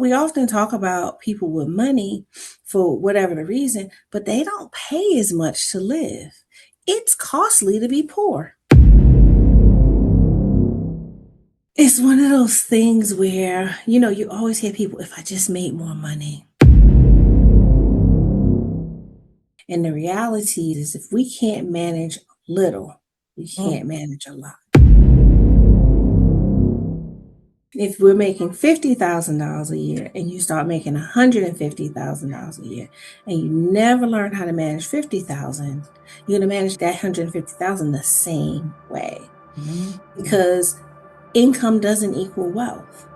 We often talk about people with money for whatever the reason, but they don't pay as much to live. It's costly to be poor. It's one of those things where, you always hear people, if I just made more money. And the reality is, if we can't manage little, we Mm. can't manage a lot. If we're making $50,000 a year and you start making $150,000 a year and you never learn how to manage 50,000, you're going to manage that 150,000 the same way Mm. because income doesn't equal wealth.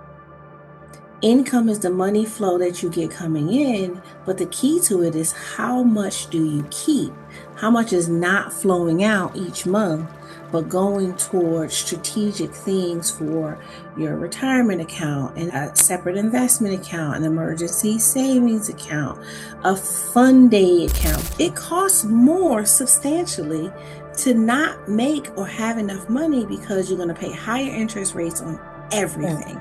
Income is the money flow that you get coming in, but the key to it is how much do you keep? How much is not flowing out each month, but going towards strategic things for your retirement account and a separate investment account, an emergency savings account, a fund day account. It costs more substantially to not make or have enough money because you're going to pay higher interest rates on Yeah. everything.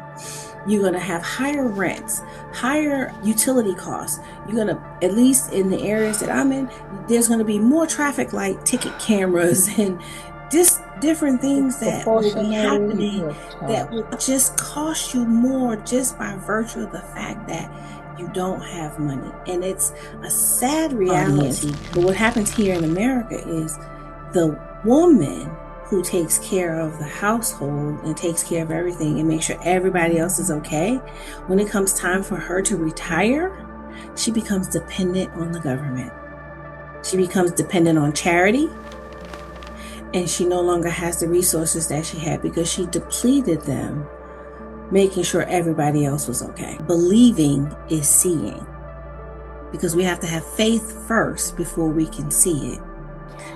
You're going to have higher rents, higher utility costs. You're going to, at least in the areas that I'm in, there's going to be more traffic light ticket cameras and just different things that will be Proportionally, happening you're that charged. will just cost you more just by virtue of the fact that you don't have money. And it's a sad reality. But what happens here in America is the woman who takes care of the household and takes care of everything and makes sure everybody else is okay, when it comes time for her to retire, she becomes dependent on the government. She becomes dependent on charity, and she no longer has the resources that she had because she depleted them, making sure everybody else was okay. Believing is seeing, because we have to have faith first before we can see it.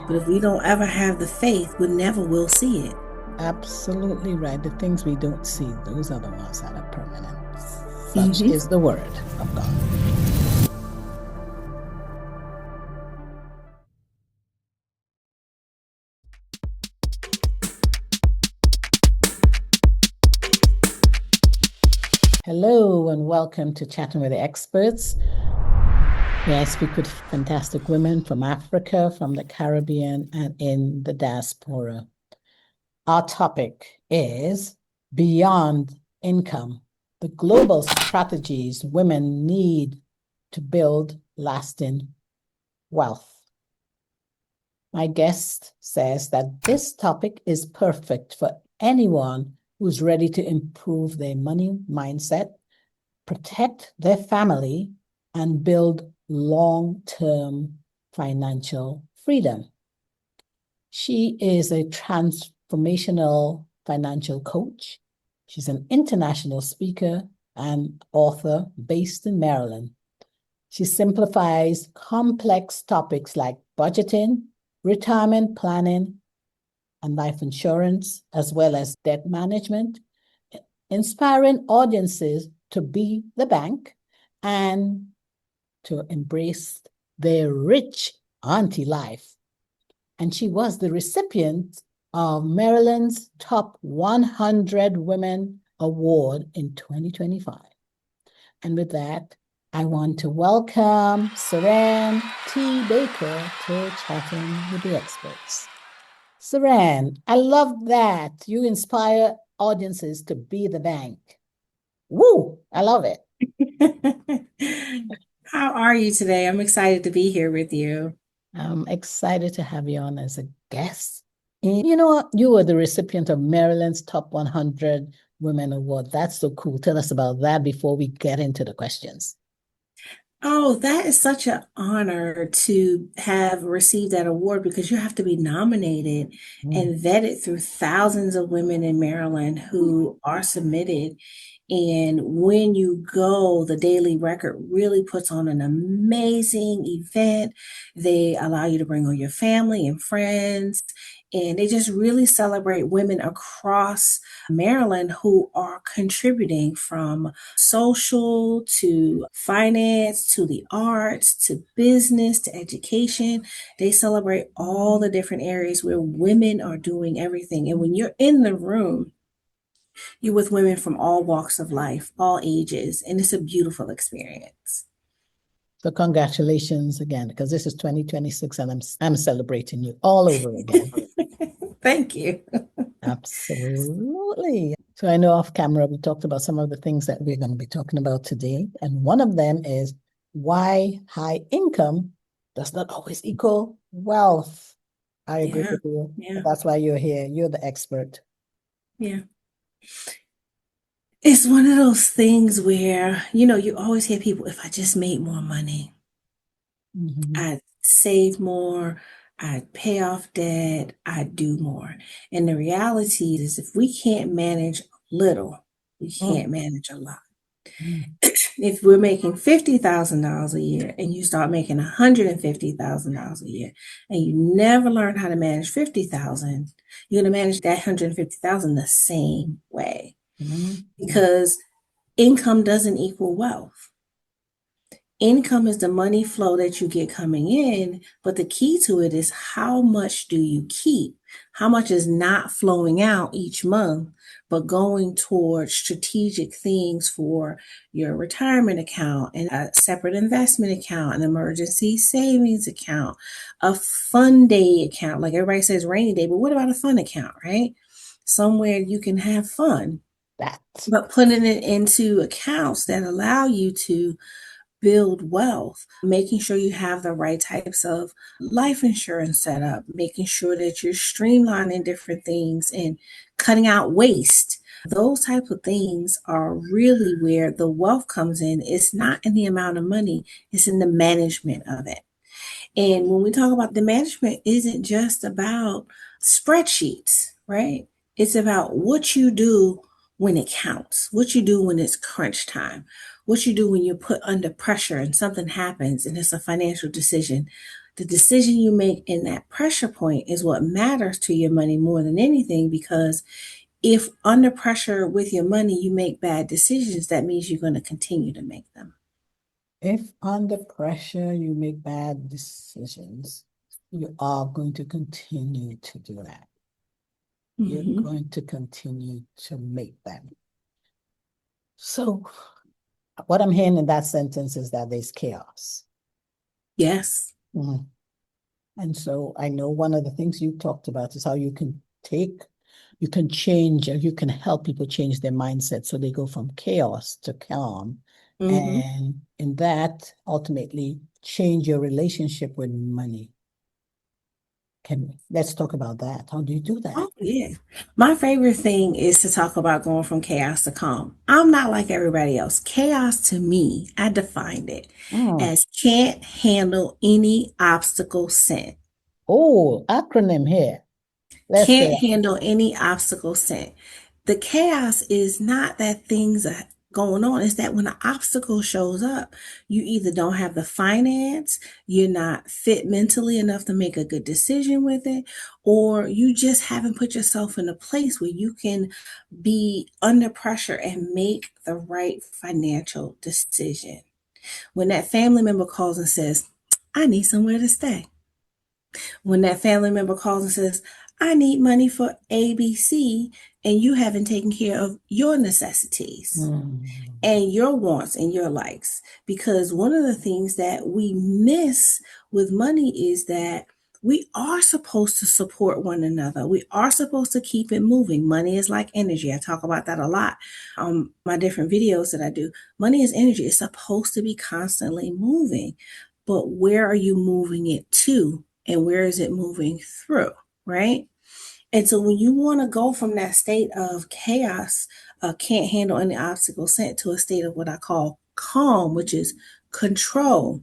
But if we don't ever have the faith, we never will see it. Absolutely right. The things we don't see, those are the ones that are permanent. Such Mhm. is the word of God. Hello, and welcome to Chatting with the Experts, where I speak with fantastic women from Africa, from the Caribbean, and in the diaspora. Our topic is Beyond Income, the global strategies women need to build lasting wealth. My guest says that this topic is perfect for anyone who's ready to improve their money mindset, protect their family, and build long-term financial freedom. She is a transformational financial coach. She's an international speaker and author based in Maryland. She simplifies complex topics like budgeting, retirement planning, and life insurance, as well as debt management, inspiring audiences to be the bank and to embrace their rich auntie life. And she was the recipient of Maryland's Top 100 Women Award in 2025. And with that, I want to welcome Saran T. Baker to Chatting with the Experts. Saran, I love that you inspire audiences to be the bank. Woo! I love it. How are you today? I'm excited to be here with you. I'm excited to have you on as a guest. And you know what? You were the recipient of Maryland's Top 100 Women Award. That's so cool. Tell us about that before we get into the questions. Oh, that is such an honor to have received that award because you have to be nominated Mm. and vetted through thousands of women in Maryland who are submitted. And when you go, the Daily Record really puts on an amazing event. They allow you to bring all your family and friends, and they just really celebrate women across Maryland who are contributing from social to finance to the arts to business to education. They celebrate all the different areas where women are doing everything. And when you're in the room, You're with women from all walks of life, all ages, and it's a beautiful experience. So congratulations again, because this is 2026 and I'm celebrating you all over again. Thank you. Absolutely. So I know off camera we talked about some of the things that we're going to be talking about today. And one of them is why high income does not always equal wealth. I agree Yeah. with you. Yeah. That's why you're here. You're the expert. Yeah. It's one of those things where, you always hear people, if I just made more money, Mhm. I'd save more, I'd pay off debt, I'd do more. And the reality is, if we can't manage little, we Mm, can't manage a lot. mm, If we're making $50,000 a year and you start making $150,000 a year and you never learn how to manage 50,000, you're going to manage that 150,000 the same way mm. because income doesn't equal wealth. Income is the money flow that you get coming in, but the key to it is how much do you keep? How much is not flowing out each month, but going towards strategic things for your retirement account and a separate investment account, an emergency savings account, a fun day account. Like everybody says rainy day, but what about a fun account, right? Somewhere you can have fun, That. but putting it into accounts that allow you to build wealth, making sure you have the right types of life insurance set up, making sure that you're streamlining different things and cutting out waste. Those type of things are really where the wealth comes in. It's not in the amount of money, it's in the management of it. And when we talk about the management, isn't just about spreadsheets, right? It's about what you do when it counts, what you do when it's crunch time, what you do when you're put under pressure and something happens and it's a financial decision. The decision you make in that pressure point is what matters to your money more than anything, because if under pressure with your money you make bad decisions, that means you're going to continue to make them. If under pressure you make bad decisions, you are going to continue to do that. You're Mm-hmm. going to continue to make them. So, what I'm hearing in that sentence is that there's chaos. Yes. Mhm. And so, I know one of the things you talked about is how you can change, or you can help people change their mindset so they go from chaos to calm. Mm-hmm. And in that, ultimately, change your relationship with money. Let's talk about that. How do you do that? Oh, yeah. My favorite thing is to talk about going from chaos to calm. I'm not like everybody else. Chaos to me, I defined it Mm. as can't handle any obstacle sent. Oh, acronym here. Let's Can't hear. handle any obstacle sent. The chaos is not that things are going on, it's that when an obstacle shows up, you either don't have the finance, you're not fit mentally enough to make a good decision with it, or you just haven't put yourself in a place where you can be under pressure and make the right financial decision. When that family member calls and says, I need somewhere to stay, when that family member calls and says, I need money for ABC, and you haven't taken care of your necessities Mm. and your wants and your likes. Because one of the things that we miss with money is that we are supposed to support one another. We are supposed to keep it moving. Money is like energy. I talk about that a lot. My different videos that I do. Money is energy. It's supposed to be constantly moving. But where are you moving it to? And where is it moving through? Right? And so when you want to go from that state of chaos, can't handle any obstacles sent, to a state of what I call calm, which is control,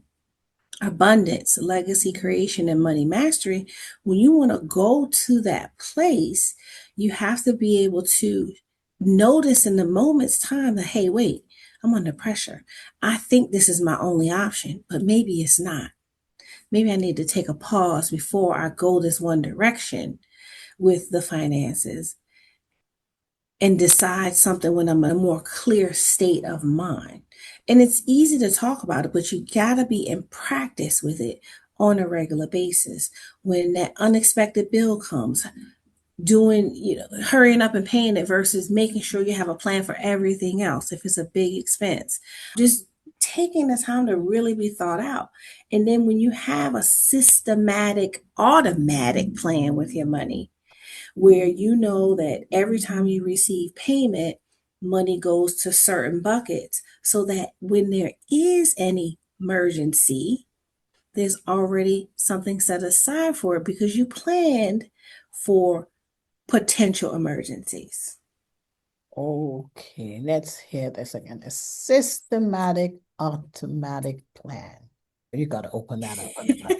abundance, legacy creation, and money mastery, when you want to go to that place, you have to be able to notice in the moment's time that, hey, wait, I'm under pressure. I think this is my only option, but maybe it's not. Maybe I need to take a pause before I go this one direction with the finances and decide something when I'm in a more clear state of mind. And it's easy to talk about it, but you got to be in practice with it on a regular basis. When that unexpected bill comes, doing, hurrying up and paying it versus making sure you have a plan for everything else if it's a big expense. Just taking the time to really be thought out. And then when you have a systematic, automatic plan with your money, where you know that every time you receive payment, money goes to certain buckets so that when there is any emergency, there's already something set aside for it because you planned for potential emergencies. Okay, let's hear this again. A systematic automatic plan. You got to open that up.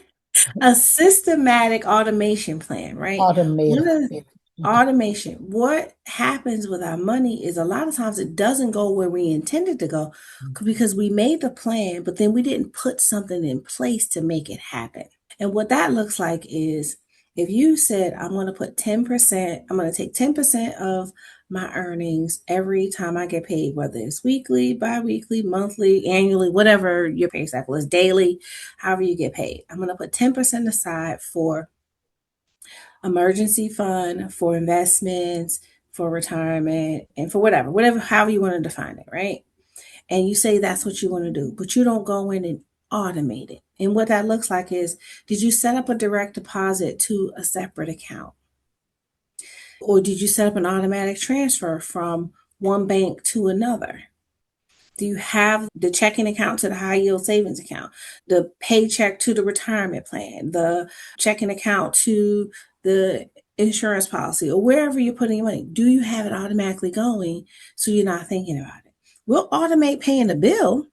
A systematic automation plan, right? One Automated. of the automation. What happens with our money is a lot of times it doesn't go where we intended to go because we made the plan, but then we didn't put something in place to make it happen. And what that looks like is if you said, I'm going to put 10%, I'm going to take 10% of my earnings every time I get paid, whether it's weekly, bi-weekly, monthly, annually, whatever your pay cycle is, daily, however you get paid. I'm going to put 10% aside for emergency fund, for investments, for retirement, and for whatever, however you want to define it, right? And you say that's what you want to do, but you don't go in and automate it. And what that looks like is, did you set up a direct deposit to a separate account? Or did you set up an automatic transfer from one bank to another? Do you have the checking account to the high yield savings account, the paycheck to the retirement plan, the checking account to the insurance policy, or wherever you're putting your money? Do you have it automatically going so you're not thinking about it? We'll automate paying the bill,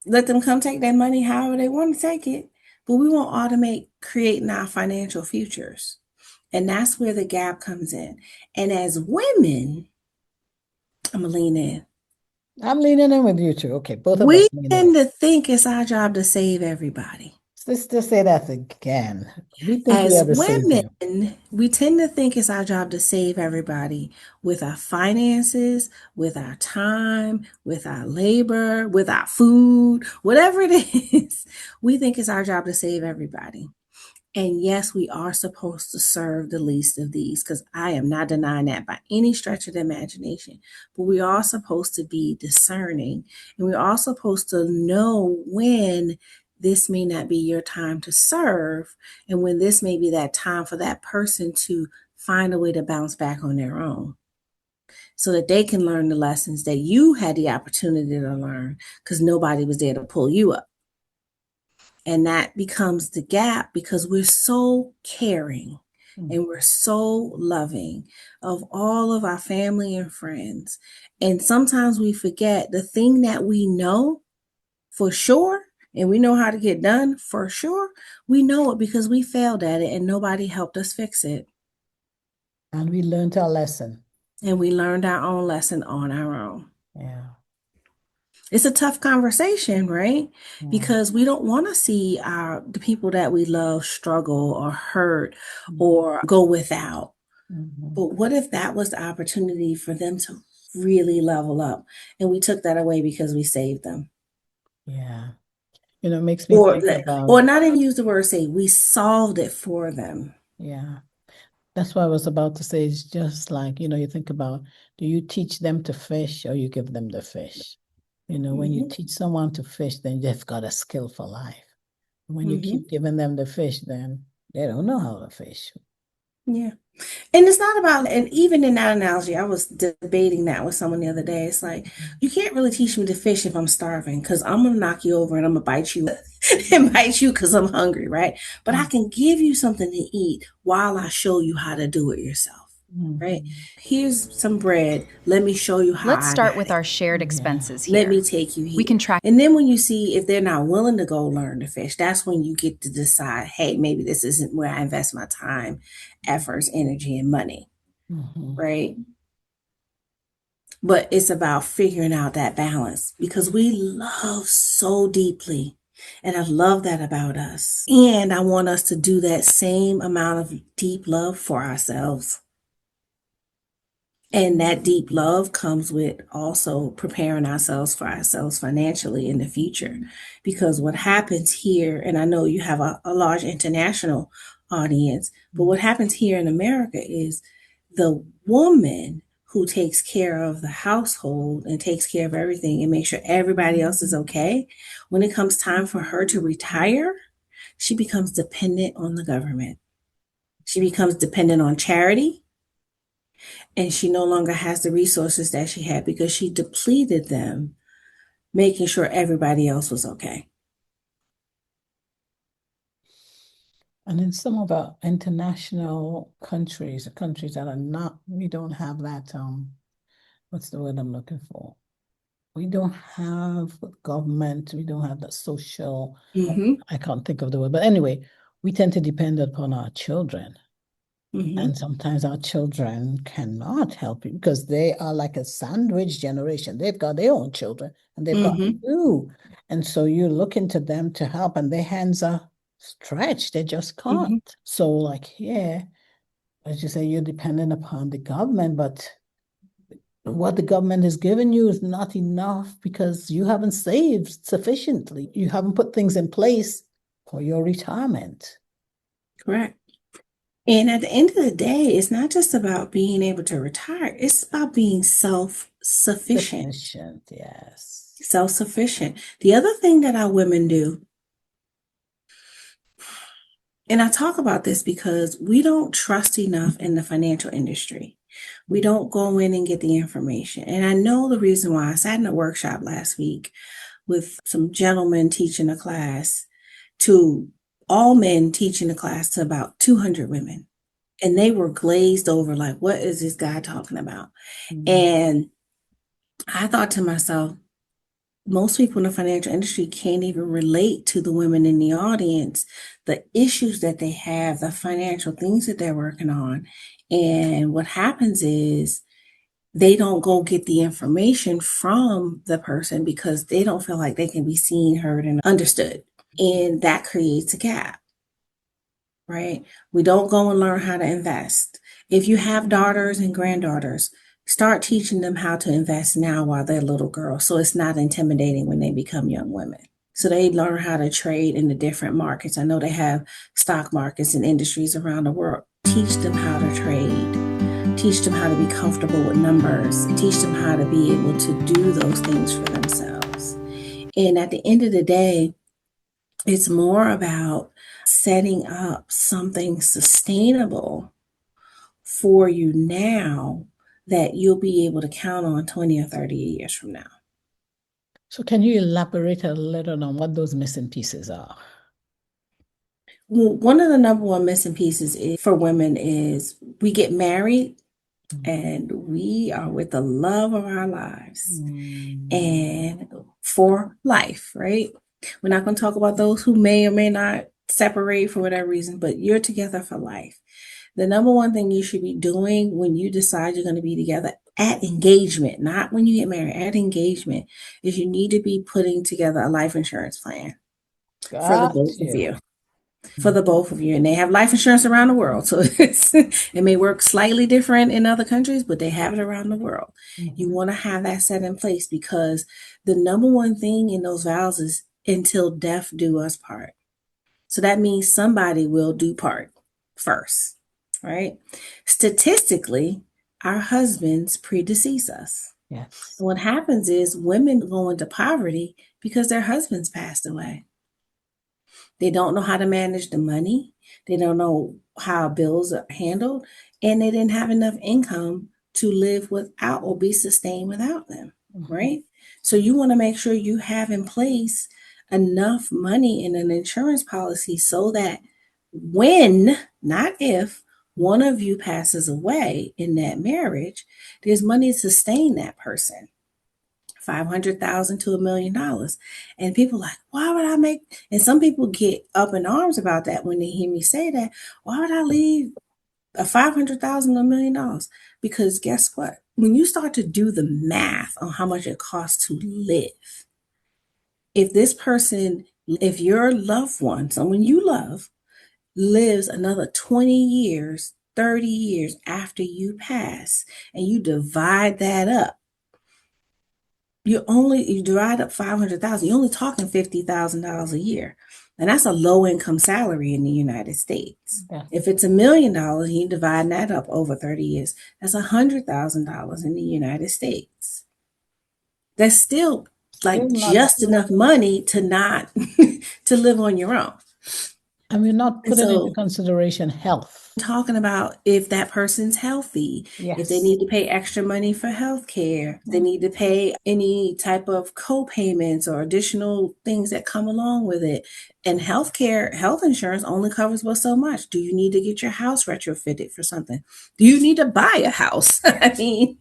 let them come take that money however they want to take it, but we won't automate creating our financial futures. And that's where the gap comes in. And as women, I'm going to lean in. I'm leaning in with you too. Okay, both of We us lean in. tend to think it's our job to save everybody. Let's just say that again. We think we As are the women, savior. we tend to think it's our job to save everybody with our finances, with our time, with our labor, with our food, whatever it is. We think it's our job to save everybody. And yes, we are supposed to serve the least of these because I am not denying that by any stretch of the imagination. But we are supposed to be discerning and we're all supposed to know when this may not be your time to serve and when this may be that time for that person to find a way to bounce back on their own so that they can learn the lessons that you had the opportunity to learn because nobody was there to pull you up. And that becomes the gap because we're so caring and we're so loving of all of our family and friends. And sometimes we forget the thing that we know for sure and we know how to get done for sure. We know it because we failed at it and nobody helped us fix it. And we learned our lesson. And we learned our own lesson on our own. Yeah. It's a tough conversation, right? Yeah. Because we don't want to see the people that we love struggle or hurt or go without. But what if that was the opportunity for them to really level up and we took that away because we saved them? Yeah. It makes me think about, or not even use the word save, we solved it for them. yeah. That's what I was about to say. It's just like, you think about, do you teach them to fish or you give them the fish? When you teach someone to fish, then they've got a skill for life. When you keep giving them the fish, then they don't know how to fish. Yeah. And it's not about, and even in that analogy, I was debating that with someone the other day. It's like, you can't really teach me to fish if I'm starving because I'm going to knock you over and I'm going to bite you and bite you because I'm hungry, right? But I can give you something to eat while I show you how to do it yourself. Right? Here's some bread. Let me show you how. Let's start with our shared expenses here. Let me take you here. We can track. And then when you see if they're not willing to go learn to fish, that's when you get to decide, hey, maybe this isn't where I invest my time, efforts, energy, and money. Right? But it's about figuring out that balance because we love so deeply. And I love that about us. And I want us to do that same amount of deep love for ourselves. And that deep love comes with also preparing ourselves for ourselves financially in the future. Because what happens here, and I know you have a large international audience. But what happens here in America is the woman who takes care of the household and takes care of everything and makes sure everybody else is okay, when it comes time for her to retire, she becomes dependent on the government. She becomes dependent on charity, and she no longer has the resources that she had because she depleted them, making sure everybody else was okay. And in some of our international countries that are not, we don't have that, what's the word I'm looking for? We don't have government, we don't have the social, I can't think of the word, but anyway, we tend to depend upon our children. And sometimes our children cannot help you because they are like a sandwich generation. They've got their own children and they've got you. And so you're looking to them to help and their hands are stretched. They just can't. So like here, as you say, you're dependent upon the government, but what the government has given you is not enough because you haven't saved sufficiently. You haven't put things in place for your retirement. Correct. And at the end of the day, it's not just about being able to retire, it's about being self-sufficient. Yes. Self-sufficient. The other thing that our women do, and I talk about this because we don't trust enough in the financial industry. We don't go in and get the information. And I know the reason why. I sat in a workshop last week with some gentlemen teaching a class to all men, teaching a class to about 200 women. And they were glazed over like, what is this guy talking about? And I thought to myself, most people in the financial industry can't even relate to the women in the audience, the issues that they have, the financial things that they're working on. And what happens is they don't go get the information from the person because they don't feel like they can be seen, heard, and understood. And that creates a gap, right? We don't go and learn how to invest. If you have daughters and granddaughters, start teaching them how to invest now while they're little girls so it's not intimidating when they become young women. So they learn how to trade in the different markets. I know they have stock markets and industries around the world. Teach them how to trade. Teach them how to be comfortable with numbers. Teach them how to be able to do those things for themselves. And at the end of the day, it's more about setting up something sustainable for you now that you'll be able to count on 20 or 30 years from now. So can you elaborate a little on what those missing pieces are? Well, one of the number one missing pieces for women is we get married and we are with the love of our lives and for life, right? We're not going to talk about those who may or may not separate for whatever reason, but you're together for life. The number one thing you should be doing when you decide you're going to be together at engagement, not when you get married, at engagement, is you need to be putting together a life insurance plan for the both of you. For the both of you. And they have life insurance around the world. So it may work slightly different in other countries, but they have it around the world. You want to have that set in place because the number one thing in those vows is until death do us part. So that means somebody will do part first, right? Statistically, our husbands predecease us. Yes. And what happens is women go into poverty because their husbands passed away. They don't know how to manage the money. They don't know how bills are handled. And they didn't have enough income to live without or be sustained without them, right? So you want to make sure you have in place enough money in an insurance policy so that when, not if, one of you passes away in that marriage, there's money to sustain that person. $500,000 to $1 million. And people like, why would I make, and some people get up in arms about that when they hear me say that. Why would I leave a $500,000 to $1 million? Because guess what? When you start to do the math on how much it costs to live, if your loved one, someone you love, lives another 20 years, 30 years after you pass, and you divide that up, you divide up 500,000, you're only talking $50,000 a year. And that's a low income salary in the United States. Yeah. If it's $1 million, you divide that up over 30 years, that's $100,000 in the United States. That's still like just enough money to not to live on your own. And we're not putting into consideration health. Talking about if that person's healthy, if they need to pay extra money for health care, they need to pay any type of co-payments or additional things that come along with it. And health insurance only covers but so much. Do you need to get your house retrofitted for something? Do you need to buy a house? I mean,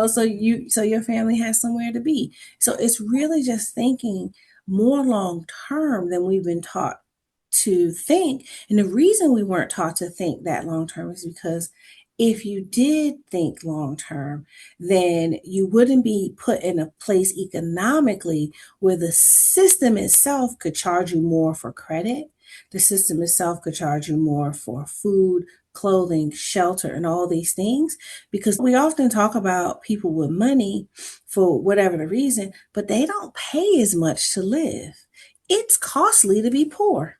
so your family has somewhere to be. So it's really just thinking more long term than we've been taught to think. And the reason we weren't taught to think that long term is because if you did think long term, then you wouldn't be put in a place economically where the system itself could charge you more for credit. The system itself could charge you more for food, clothing, shelter, and all these things, because we often talk about people with money for whatever the reason, but they don't pay as much to live. It's costly to be poor.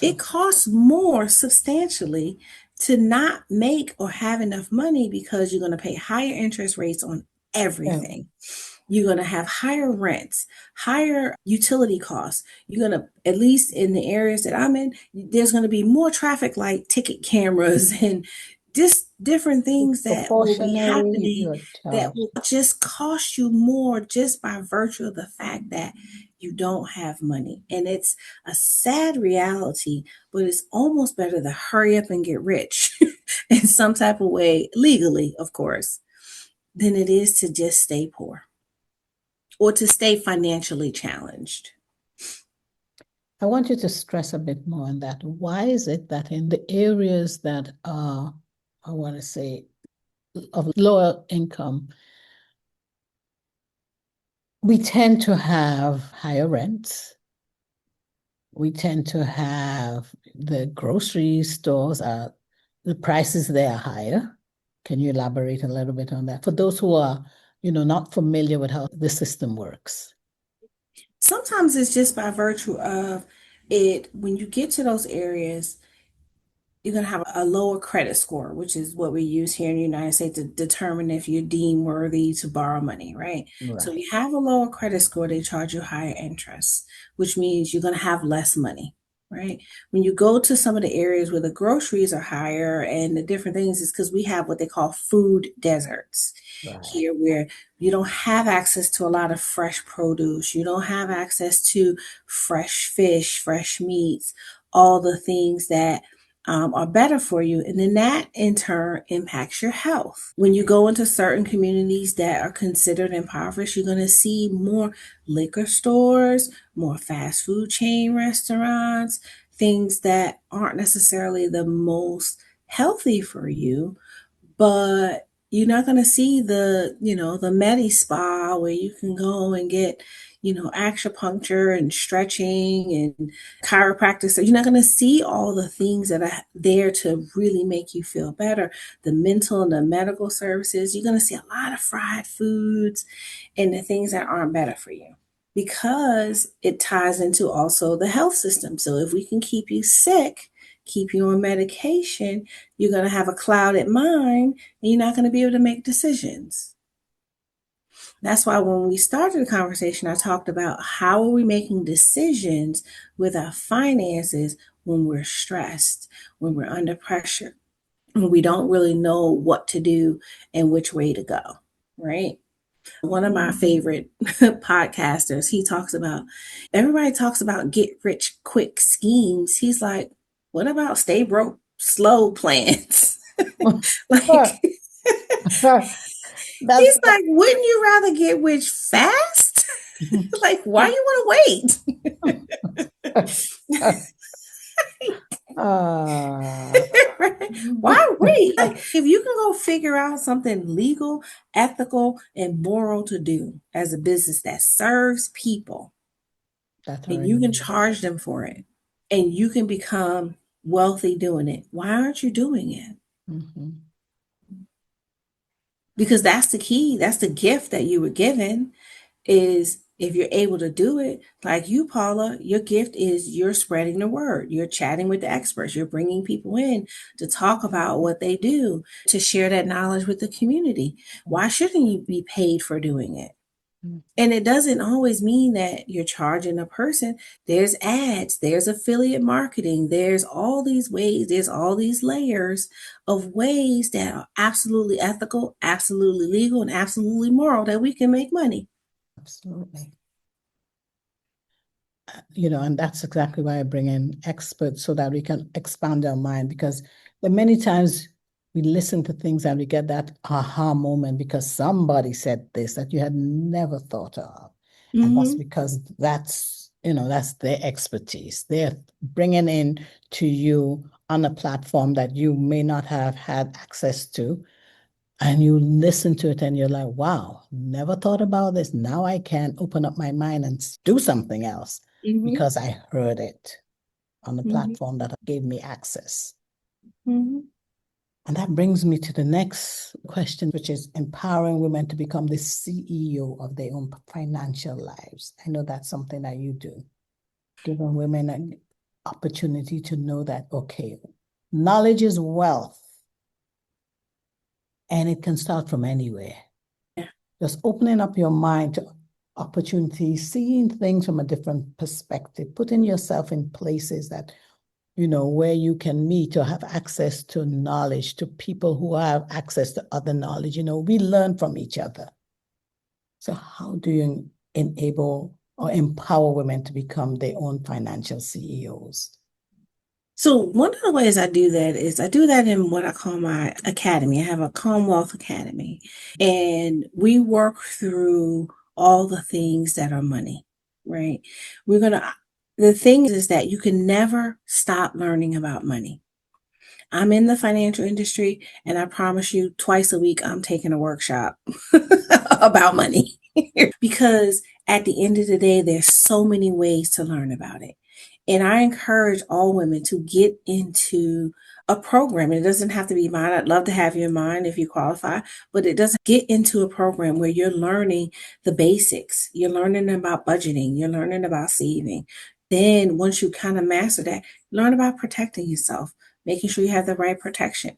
It costs more substantially to not make or have enough money because you're going to pay higher interest rates on everything. You're going to have higher rents, higher utility costs. You're going to, at least in the areas that I'm in, there's going to be more traffic light ticket cameras and just different things that will be happening that will just cost you more just by virtue of the fact that you don't have money. And it's a sad reality, but it's almost better to hurry up and get rich in some type of way, legally, of course, than it is to just stay poor or to stay financially challenged. I want you to stress a bit more on that. Why is it that in the areas that are, I want to say, of lower income, we tend to have higher rents? We tend to have the grocery stores the prices there are higher. Can you elaborate a little bit on that for those who are, not familiar with how the system works? Sometimes it's just by virtue of it. When you get to those areas, you're going to have a lower credit score, which is what we use here in the United States to determine if you're deemed worthy to borrow money, right? So you have a lower credit score, they charge you higher interest, which means you're going to have less money, right? When you go to some of the areas where the groceries are higher and the different things, is because we have what they call food deserts here, where you don't have access to a lot of fresh produce. You don't have access to fresh fish, fresh meats, all the things that are better for you. And then that in turn impacts your health. When you go into certain communities that are considered impoverished, you're going to see more liquor stores, more fast food chain restaurants, things that aren't necessarily the most healthy for you, but you're not going to see the Medi Spa where you can go and get, acupuncture and stretching and chiropractic. So you're not going to see all the things that are there to really make you feel better. The mental and the medical services, you're going to see a lot of fried foods and the things that aren't better for you, because it ties into also the health system. So if we can keep you sick, keep you on medication, you're going to have a clouded mind and you're not going to be able to make decisions. That's why when we started the conversation, I talked about how are we making decisions with our finances when we're stressed, when we're under pressure, when we don't really know what to do and which way to go, right? One of my favorite podcasters, everybody talks about get rich quick schemes. He's like, what about stay broke slow plans? He's like, wouldn't you rather get rich fast? Like, why you want to wait? Why wait? Like, if you can go figure out something legal, ethical, and moral to do as a business that serves people, and you can charge them for it, and you can become wealthy doing it, why aren't you doing it? because that's the key. That's the gift that you were given, is if you're able to do it, like you, Paula, your gift is you're spreading the word. You're chatting with the experts. You're bringing people in to talk about what they do, to share that knowledge with the community. Why shouldn't you be paid for doing it? And it doesn't always mean that you're charging a person. There's ads, there's affiliate marketing, there's all these ways, there's all these layers of ways that are absolutely ethical, absolutely legal, and absolutely moral that we can make money. Absolutely. And that's exactly why I bring in experts, so that we can expand our mind, because there are many times we listen to things and we get that aha moment because somebody said this that you had never thought of. And that's because that's their expertise. They're bringing in to you on a platform that you may not have had access to. And you listen to it and you're like, wow, never thought about this. Now I can open up my mind and do something else because I heard it on the platform that gave me access. And that brings me to the next question, which is empowering women to become the CEO of their own financial lives. I know that's something that you do, giving women an opportunity to know that, okay, knowledge is wealth, and it can start from anywhere. Yeah. Just opening up your mind to opportunities, seeing things from a different perspective, putting yourself in places that where you can meet or have access to knowledge, to people who have access to other knowledge. We learn from each other. So how do you enable or empower women to become their own financial CEOs? So one of the ways I do that is I do that in what I call my academy. I have a Commonwealth Academy, and we work through all the things that are money, right? The thing is that you can never stop learning about money. I'm in the financial industry, and I promise you, twice a week, I'm taking a workshop about money. Because at the end of the day, there's so many ways to learn about it. And I encourage all women to get into a program. It doesn't have to be mine. I'd love to have you in mine if you qualify, but it doesn't get into a program where you're learning the basics. You're learning about budgeting. You're learning about saving. Then once you kind of master that, learn about protecting yourself, making sure you have the right protection.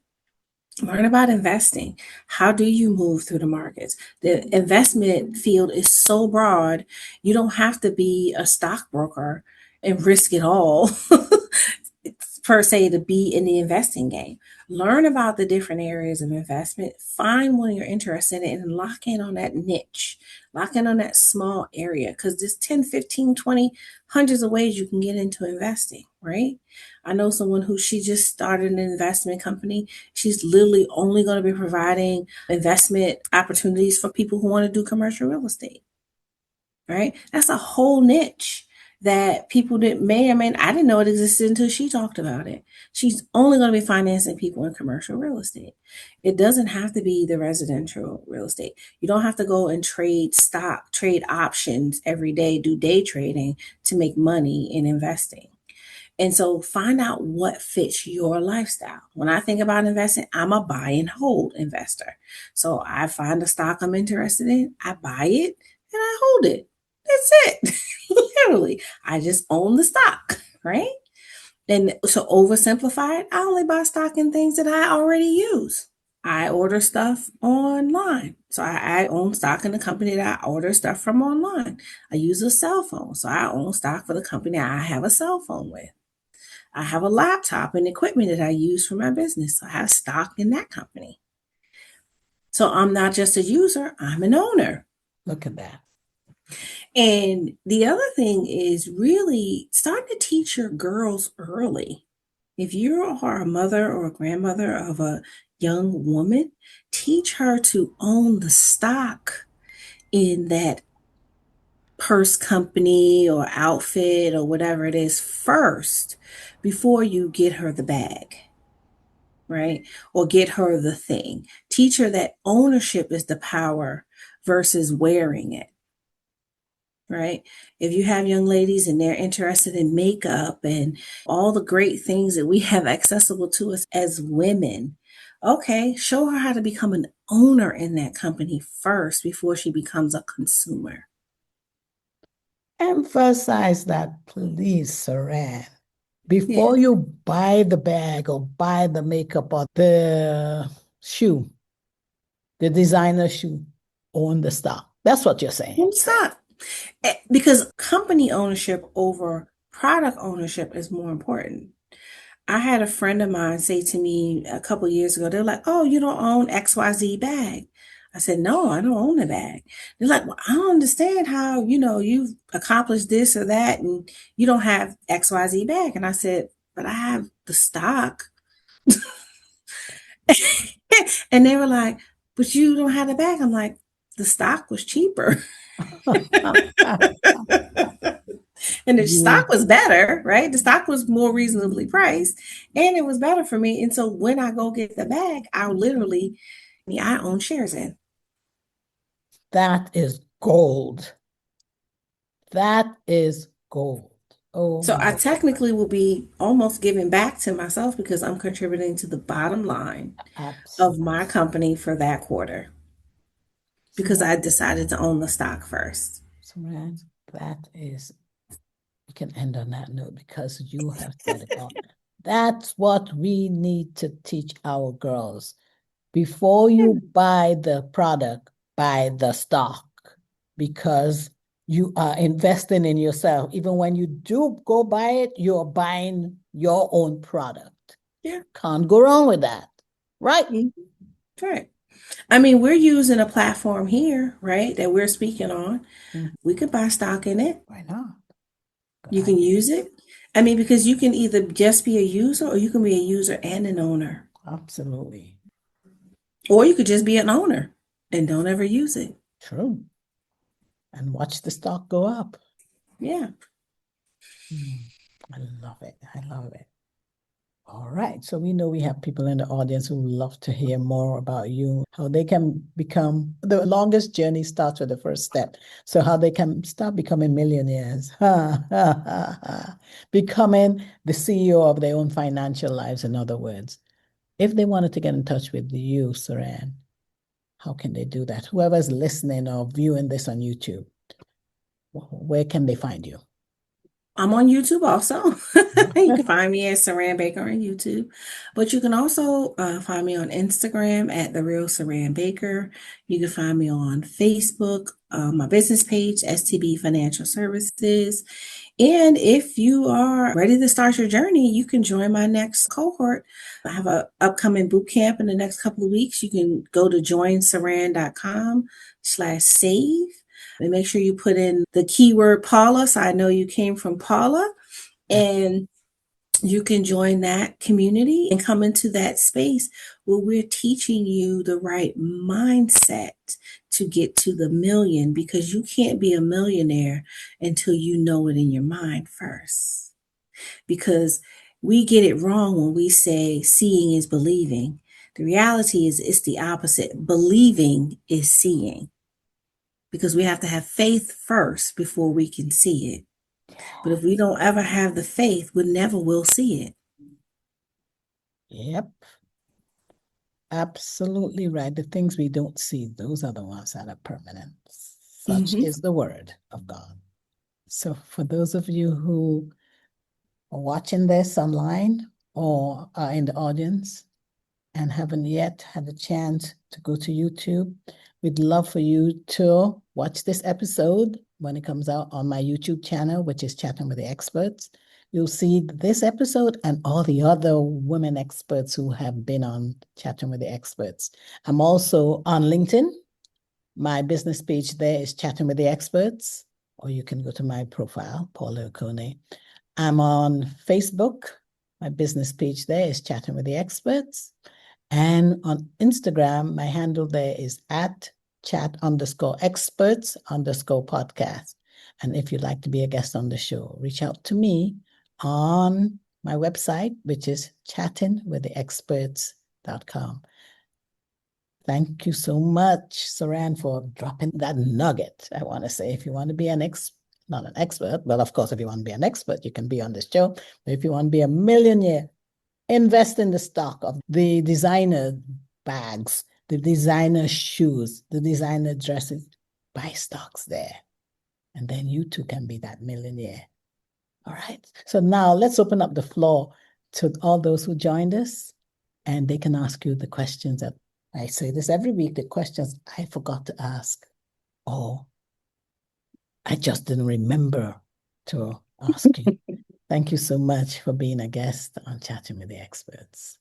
Learn about investing. How do you move through the markets? The investment field is so broad, you don't have to be a stockbroker and risk it all per se to be in the investing game. Learn about the different areas of investment, find one you're interested in, and lock in on that niche, lock in on that small area, because there's 10, 15, 20, hundreds of ways you can get into investing, right? I know someone who she just started an investment company. She's literally only going to be providing investment opportunities for people who want to do commercial real estate, right? That's a whole niche that people that may or may not, I didn't know it existed until she talked about it. She's only going to be financing people in commercial real estate. It doesn't have to be the residential real estate. You don't have to go and trade stock, trade options every day, do day trading to make money in investing. And so find out what fits your lifestyle. When I think about investing, I'm a buy and hold investor. So I find a stock I'm interested in, I buy it and I hold it. That's it. Literally, I just own the stock, right? And so oversimplified, I only buy stock in things that I already use. I order stuff online. So I own stock in the company that I order stuff from online. I use a cell phone. So I own stock for the company I have a cell phone with. I have a laptop and equipment that I use for my business. So I have stock in that company. So I'm not just a user, I'm an owner. Look at that. And the other thing is really starting to teach your girls early. If you are a mother or a grandmother of a young woman, teach her to own the stock in that purse company or outfit or whatever it is first before you get her the bag, right? Or get her the thing. Teach her that ownership is the power versus wearing it. Right? If you have young ladies and they're interested in makeup and all the great things that we have accessible to us as women, Okay, show her how to become an owner in that company first before she becomes a consumer. Emphasize that, please, Saran. Before you buy the bag or buy the makeup or the shoe, the designer shoe, own the stock. That's what you're saying. Stop. Because company ownership over product ownership is more important. I had a friend of mine say to me a couple years ago, they're like, "Oh, you don't own XYZ bag." I said, "No, I don't own a bag." They're like, "Well, I don't understand how, you've accomplished this or that and you don't have XYZ bag." And I said, "But I have the stock." And they were like, "But you don't have the bag." I'm like, "The stock was cheaper." And the stock was better, right? The stock was more reasonably priced and it was better for me. And so when I go get the bag, I own shares in. That is gold. That is gold. Oh, so I technically will be almost giving back to myself because I'm contributing to the bottom line of my company for that quarter because I decided to own the stock first. Saran, that is, we can end on that note because you have said it all. That's what we need to teach our girls. Before you buy the product, buy the stock because you are investing in yourself. Even when you do go buy it, you're buying your own product. Yeah. Can't go wrong with that. Right? Right. I mean, we're using a platform here, right, that we're speaking on. We could buy stock in it. Why not? You can use it. I mean, because you can either just be a user or you can be a user and an owner. Absolutely. Or you could just be an owner and don't ever use it. True. And watch the stock go up. Yeah. I love it. I love it. All right. So we know we have people in the audience who love to hear more about you, how they can become, the longest journey starts with the first step. So how they can start becoming millionaires, becoming the CEO of their own financial lives, in other words. If they wanted to get in touch with you, Saran, how can they do that? Whoever's listening or viewing this on YouTube, where can they find you? I'm on YouTube also. You can find me as Saran Baker on YouTube. But you can also find me on Instagram at The Real Saran Baker. You can find me on Facebook, my business page, STB Financial Services. And if you are ready to start your journey, you can join my next cohort. I have an upcoming boot camp in the next couple of weeks. You can go to joinsaran.com/save. And make sure you put in the keyword Paula, so I know you came from Paula, and you can join that community and come into that space where we're teaching you the right mindset to get to the million, because you can't be a millionaire until you know it in your mind first. Because we get it wrong when we say seeing is believing. The reality is it's the opposite. Believing is seeing, because we have to have faith first before we can see it. But if we don't ever have the faith, we never will see it. Yep. Absolutely right. The things we don't see, those are the ones that are permanent. Such is the word of God. So for those of you who are watching this online or are in the audience and haven't yet had a chance to go to YouTube, we'd love for you to watch this episode when it comes out on my YouTube channel, which is Chatting with the Experts. You'll see this episode and all the other women experts who have been on Chatting with the Experts. I'm also on LinkedIn. My business page there is Chatting with the Experts, or you can go to my profile, Paula Okone. I'm on Facebook. My business page there is Chatting with the Experts. And on Instagram, my handle there is at chat_experts_podcast. And if you'd like to be a guest on the show, reach out to me on my website, which is chattingwiththeexperts.com. Thank you so much, Saran, for dropping that nugget. I want to say, if you want to be not an expert, well, of course, if you want to be an expert, you can be on this show. But if you want to be a millionaire, Invest in the stock of the designer bags, the designer shoes, the designer dresses. Buy stocks there. And then you too can be that millionaire. All right. So now let's open up the floor to all those who joined us, and they can ask you the questions that I say this every week, the questions I forgot to ask. Oh, I just didn't remember to ask you. Thank you so much for being a guest on Chatting with the Experts.